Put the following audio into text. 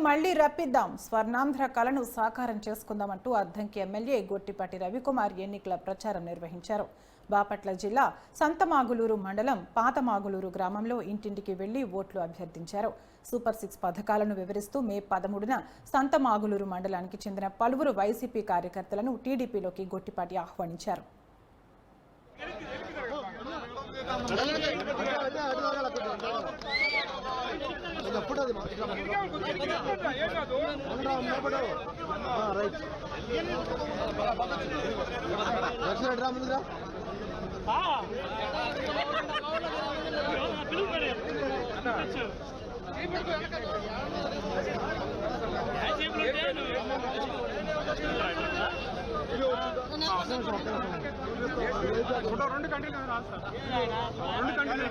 మళ్లీ రప్పిద్దాం, స్వర్ణాంధ్ర కలను సాకారం చేసుకుందామంటూ అద్దంకి ఎమ్మెల్యే గొట్టిపాటి రవికుమార్ ఎన్నికల ప్రచారం నిర్వహించారు. బాపట్ల జిల్లా సంతమాగులూరు మండలం పాతమాగులూరు గ్రామంలో ఇంటింటికి వెళ్లి ఓట్లు అభ్యర్థించారు. సూపర్ 6 పథకాలను వివరిస్తూ మే 13న సంతమాగులూరు మండలానికి చెందిన పలువురు వైసీపీ కార్యకర్తలను టీడీపీలోకి గొట్టిపాటి ఆహ్వానించారు. రెండు కంటిన్యూ రెండు కంటిన్యూ